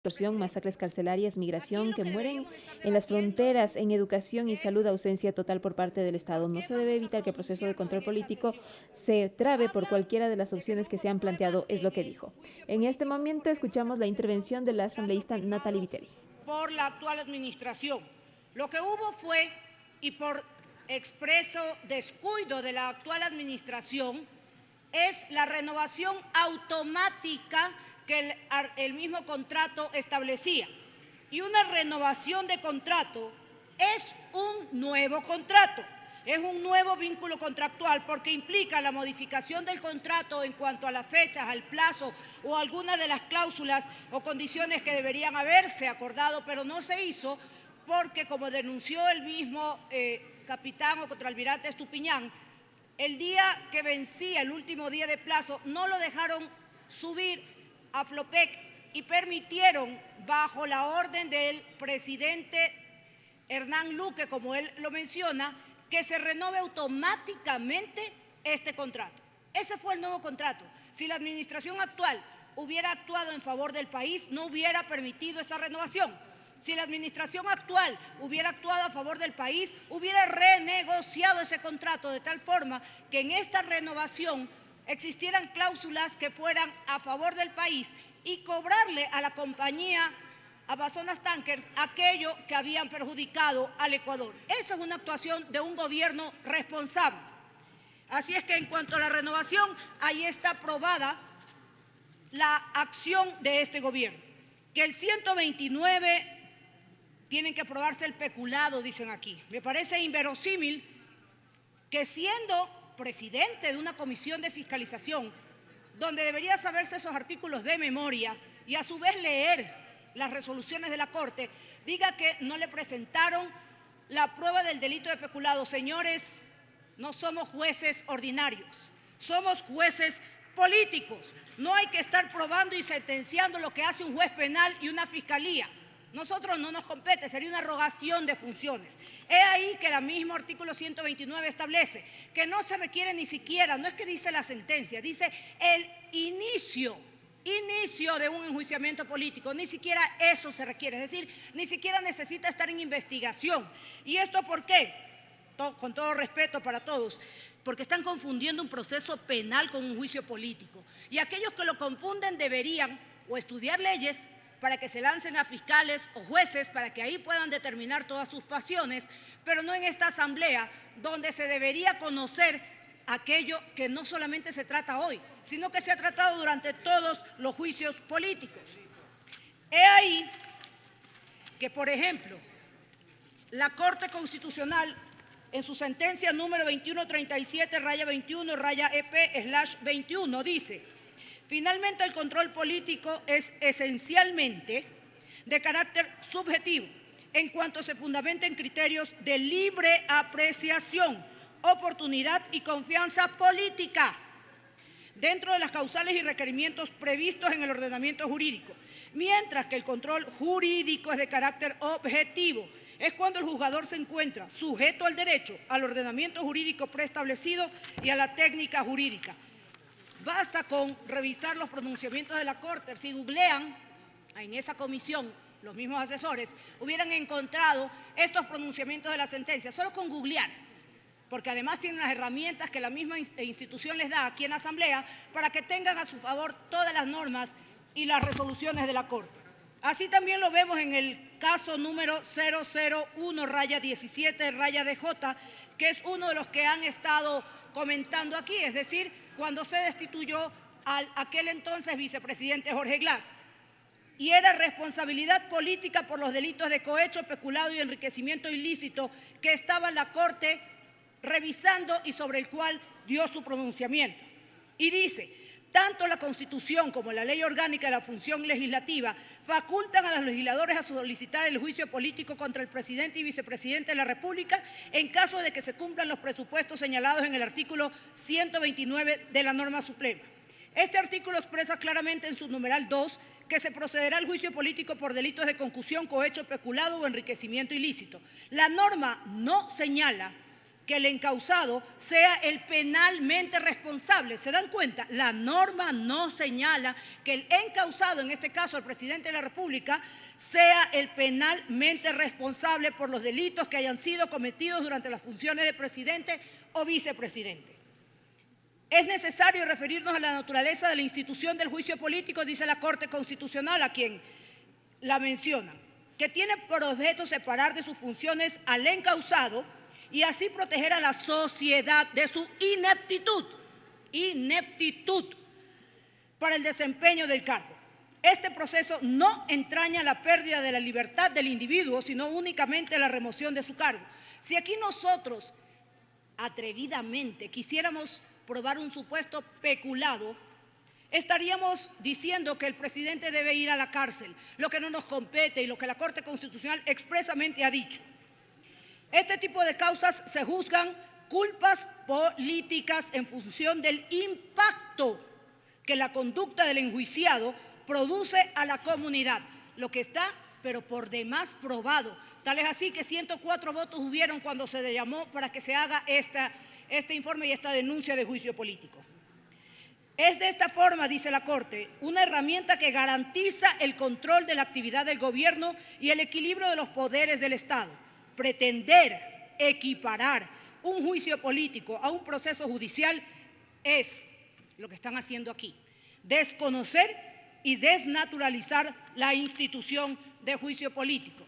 extorsión, masacres carcelarias, migración, que mueren en las fronteras, en educación y salud, ausencia total por parte del Estado. No se debe evitar que el proceso de control político se trabe por cualquiera de las opciones que se han planteado, es lo que dijo. En este momento escuchamos la intervención de la asambleísta Natalie Viteri. Por la actual administración. Lo que hubo fue, y por expreso descuido de la actual administración, es la renovación automática que el mismo contrato establecía. Y una renovación de contrato es un nuevo contrato, es un nuevo vínculo contractual porque implica la modificación del contrato en cuanto a las fechas, al plazo o alguna de las cláusulas o condiciones que deberían haberse acordado, pero no se hizo porque, como denunció el mismo capitán o contraalmirante Estupiñán, el día que vencía el último día de plazo no lo dejaron subir a Flopec y permitieron, bajo la orden del presidente Hernán Luque, como él lo menciona, que se renove automáticamente este contrato. Ese fue el nuevo contrato. Si la administración actual hubiera actuado en favor del país, no hubiera permitido esa renovación. Si la administración actual hubiera actuado a favor del país, hubiera renegociado ese contrato de tal forma que en esta renovación existieran cláusulas que fueran a favor del país y cobrarle a la compañía Amazonas Tankers aquello que habían perjudicado al Ecuador. Esa es una actuación de un gobierno responsable. Así es que en cuanto a la renovación, ahí está aprobada la acción de este gobierno. Que el 129 tienen que aprobarse el peculado, dicen aquí. Me parece inverosímil que siendo presidente de una comisión de fiscalización, donde debería saberse esos artículos de memoria y a su vez leer las resoluciones de la Corte, diga que no le presentaron la prueba del delito de peculado. Señores, no somos jueces ordinarios, somos jueces políticos. No hay que estar probando y sentenciando lo que hace un juez penal y una fiscalía. Nosotros no nos compete, sería una arrogación de funciones. Es ahí que el mismo artículo 129 establece que no se requiere ni siquiera, no es que dice la sentencia, dice el inicio de un enjuiciamiento político, ni siquiera eso se requiere, es decir, ni siquiera necesita estar en investigación. ¿Y esto por qué? Con todo respeto para todos, porque están confundiendo un proceso penal con un juicio político. Y aquellos que lo confunden deberían o estudiar leyes para que se lancen a fiscales o jueces para que ahí puedan determinar todas sus pasiones, pero no en esta asamblea donde se debería conocer aquello que no solamente se trata hoy, sino que se ha tratado durante todos los juicios políticos. He ahí que, por ejemplo, la Corte Constitucional, en su sentencia número 2137-21-EP/21, dice: finalmente, el control político es esencialmente de carácter subjetivo, en cuanto se fundamenta en criterios de libre apreciación, oportunidad y confianza política, dentro de las causales y requerimientos previstos en el ordenamiento jurídico, mientras que el control jurídico es de carácter objetivo. Es cuando el juzgador se encuentra sujeto al derecho, al ordenamiento jurídico preestablecido y a la técnica jurídica. Basta con revisar los pronunciamientos de la Corte. Si googlean en esa comisión, los mismos asesores hubieran encontrado estos pronunciamientos de la sentencia, solo con googlear, porque además tienen las herramientas que la misma institución les da aquí en la Asamblea para que tengan a su favor todas las normas y las resoluciones de la Corte. Así también lo vemos en el caso número 001-17-DJ, que es uno de los que han estado comentando aquí, es decir, cuando se destituyó al aquel entonces vicepresidente Jorge Glass. Y era responsabilidad política por los delitos de cohecho, peculado y enriquecimiento ilícito que estaba la Corte revisando y sobre el cual dio su pronunciamiento. Y dice: tanto la Constitución como la Ley Orgánica de la Función Legislativa facultan a los legisladores a solicitar el juicio político contra el presidente y vicepresidente de la República en caso de que se cumplan los presupuestos señalados en el artículo 129 de la norma suprema. Este artículo expresa claramente en su numeral 2 que se procederá al juicio político por delitos de concusión, cohecho, peculado o enriquecimiento ilícito. La norma no señala que el encausado sea el penalmente responsable. ¿Se dan cuenta? La norma no señala que el encausado, en este caso el presidente de la República, sea el penalmente responsable por los delitos que hayan sido cometidos durante las funciones de presidente o vicepresidente. Es necesario referirnos a la naturaleza de la institución del juicio político, dice la Corte Constitucional, a quien la menciona, que tiene por objeto separar de sus funciones al encausado y así proteger a la sociedad de su ineptitud para el desempeño del cargo. Este proceso no entraña la pérdida de la libertad del individuo, sino únicamente la remoción de su cargo. Si aquí nosotros atrevidamente quisiéramos probar un supuesto peculado, estaríamos diciendo que el presidente debe ir a la cárcel, lo que no nos compete y lo que la Corte Constitucional expresamente ha dicho. Este tipo de causas se juzgan culpas políticas en función del impacto que la conducta del enjuiciado produce a la comunidad, lo que está, pero por demás probado. Tal es así que 104 votos hubieron cuando se le llamó para que se haga este informe y esta denuncia de juicio político. Es de esta forma, dice la Corte, una herramienta que garantiza el control de la actividad del gobierno y el equilibrio de los poderes del Estado. Pretender equiparar un juicio político a un proceso judicial es lo que están haciendo aquí. Desconocer y desnaturalizar la institución de juicio político.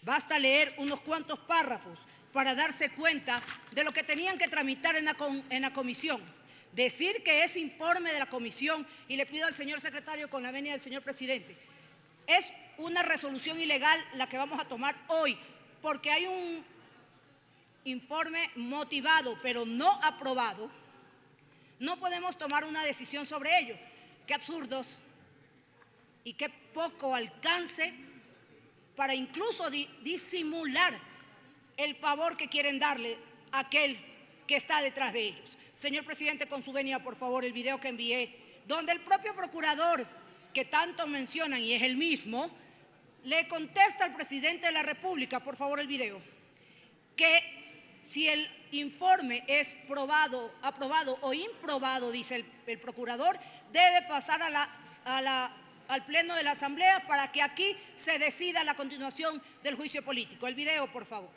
Basta leer unos cuantos párrafos para darse cuenta de lo que tenían que tramitar en la comisión. Decir que ese informe de la comisión, y le pido al señor secretario con la venia del señor presidente, es una resolución ilegal la que vamos a tomar hoy, porque hay un informe motivado pero no aprobado. No podemos tomar una decisión sobre ello. Qué absurdos y qué poco alcance para incluso disimular el favor que quieren darle a aquel que está detrás de ellos. Señor presidente, con su venia, por favor, el video que envié, donde el propio procurador, que tanto mencionan y es el mismo, le contesta al presidente de la República, por favor el video, que si el informe es aprobado o improbado, dice el procurador, debe pasar al Pleno de la Asamblea para que aquí se decida la continuación del juicio político. El video, por favor.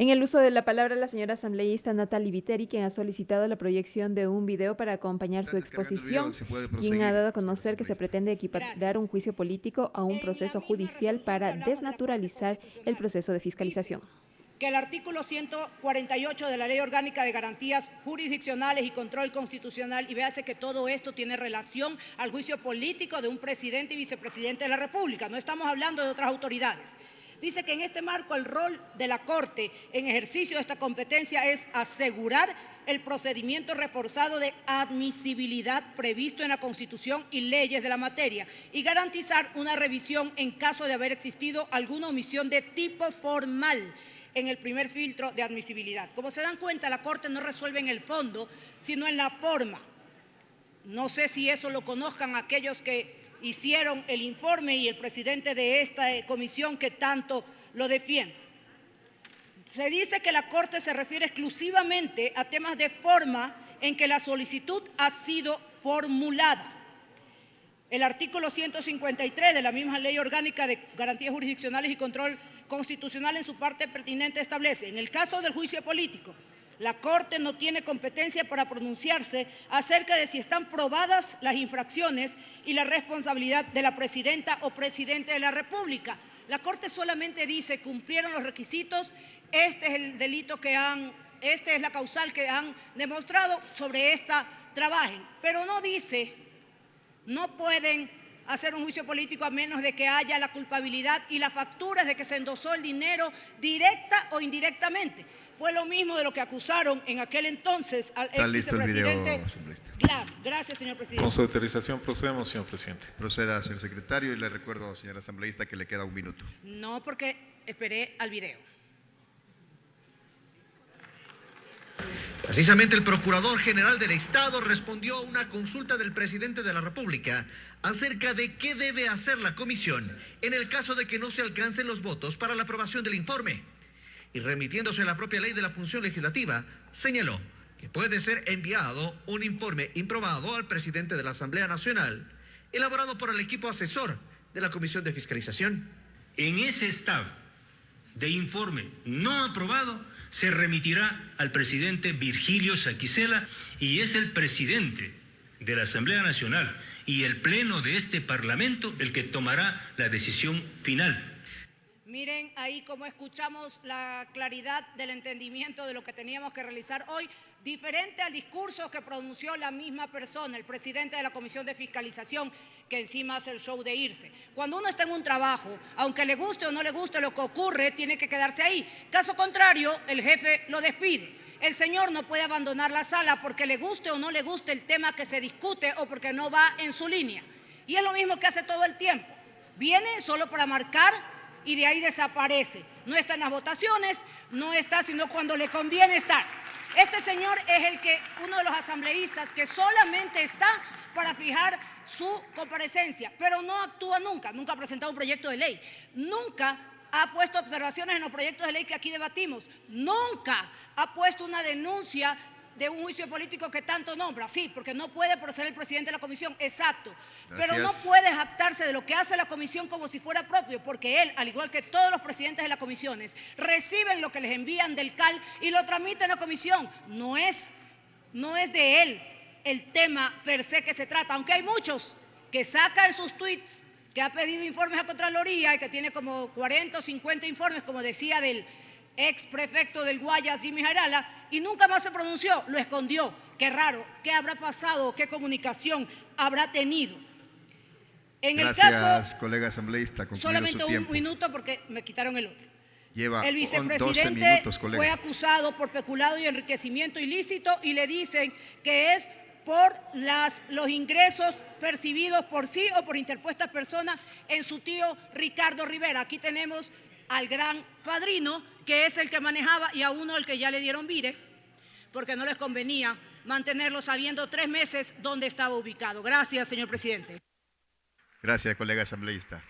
En el uso de la palabra, la señora asambleísta Natalie Viteri, quien ha solicitado la proyección de un video para acompañar su exposición, quien ha dado a conocer que se pretende equiparar un juicio político a un proceso judicial para desnaturalizar el proceso de fiscalización. Que el artículo 148 de la Ley Orgánica de Garantías Jurisdiccionales y Control Constitucional, y véase que todo esto tiene relación al juicio político de un presidente y vicepresidente de la República, no estamos hablando de otras autoridades. Dice que en este marco el rol de la Corte en ejercicio de esta competencia es asegurar el procedimiento reforzado de admisibilidad previsto en la Constitución y leyes de la materia y garantizar una revisión en caso de haber existido alguna omisión de tipo formal en el primer filtro de admisibilidad. Como se dan cuenta, la Corte no resuelve en el fondo, sino en la forma. No sé si eso lo conozcan aquellos que hicieron el informe y el presidente de esta comisión que tanto lo defiende. Se dice que la Corte se refiere exclusivamente a temas de forma en que la solicitud ha sido formulada. El artículo 153 de la misma Ley Orgánica de Garantías Jurisdiccionales y Control Constitucional en su parte pertinente establece: en el caso del juicio político, la Corte no tiene competencia para pronunciarse acerca de si están probadas las infracciones y la responsabilidad de la presidenta o presidente de la República. La Corte solamente dice: cumplieron los requisitos, este es el delito esta es la causal que han demostrado, sobre esta trabajen. Pero no dice, no pueden hacer un juicio político a menos de que haya la culpabilidad y las facturas de que se endosó el dinero directa o indirectamente. Fue lo mismo de lo que acusaron en aquel entonces al ex vicepresidente Glass. Gracias, señor presidente. Con su autorización procedemos, señor presidente. Proceda, señor secretario, y le recuerdo, señor asambleísta, que le queda 1 minuto. No, porque esperé al video. Precisamente el Procurador General del Estado respondió a una consulta del presidente de la República acerca de qué debe hacer la comisión en el caso de que no se alcancen los votos para la aprobación del informe. Y remitiéndose a la propia ley de la función legislativa, señaló que puede ser enviado un informe improbado al presidente de la Asamblea Nacional, elaborado por el equipo asesor de la Comisión de Fiscalización. En ese estado de informe no aprobado, se remitirá al presidente Virgilio Saquicela y es el presidente de la Asamblea Nacional y el Pleno de este Parlamento el que tomará la decisión final. Miren ahí cómo escuchamos la claridad del entendimiento de lo que teníamos que realizar hoy, diferente al discurso que pronunció la misma persona, el presidente de la Comisión de Fiscalización, que encima hace el show de irse. Cuando uno está en un trabajo, aunque le guste o no le guste lo que ocurre, tiene que quedarse ahí. Caso contrario, el jefe lo despide. El señor no puede abandonar la sala porque le guste o no le guste el tema que se discute o porque no va en su línea. Y es lo mismo que hace todo el tiempo. Viene solo para marcar y de ahí desaparece. No está en las votaciones, no está sino cuando le conviene estar. Este señor es uno de los asambleístas que solamente está para fijar su comparecencia, pero no actúa nunca ha presentado un proyecto de ley, nunca ha puesto observaciones en los proyectos de ley que aquí debatimos, nunca ha puesto una denuncia de un juicio político que tanto nombra, sí, porque no puede por ser el presidente de la comisión, exacto, Gracias. pero no puede jactarse de lo que hace la comisión como si fuera propio, porque él, al igual que todos los presidentes de las comisiones, reciben lo que les envían del CAL y lo tramiten a la comisión, no es de él el tema per se que se trata, aunque hay muchos que sacan sus tweets, que ha pedido informes a Contraloría y que tiene como 40 o 50 informes, como decía, del ex prefecto del Guayas, Jimmy Jarala, y nunca más se pronunció, lo escondió. Qué raro, ¿qué habrá pasado? ¿Qué comunicación habrá tenido? Gracias, colega asambleísta. Solamente un minuto porque me quitaron el otro. Lleva el 12 vicepresidente minutos, colega. fue acusado por peculado y enriquecimiento ilícito y le dicen que es por los ingresos percibidos por sí o por interpuestas personas en su tío Ricardo Rivera. Aquí tenemos al gran padrino, que es el que manejaba, y a uno el que ya le dieron vire, porque no les convenía mantenerlo sabiendo 3 meses dónde estaba ubicado. Gracias, señor presidente. Gracias, colega asambleísta.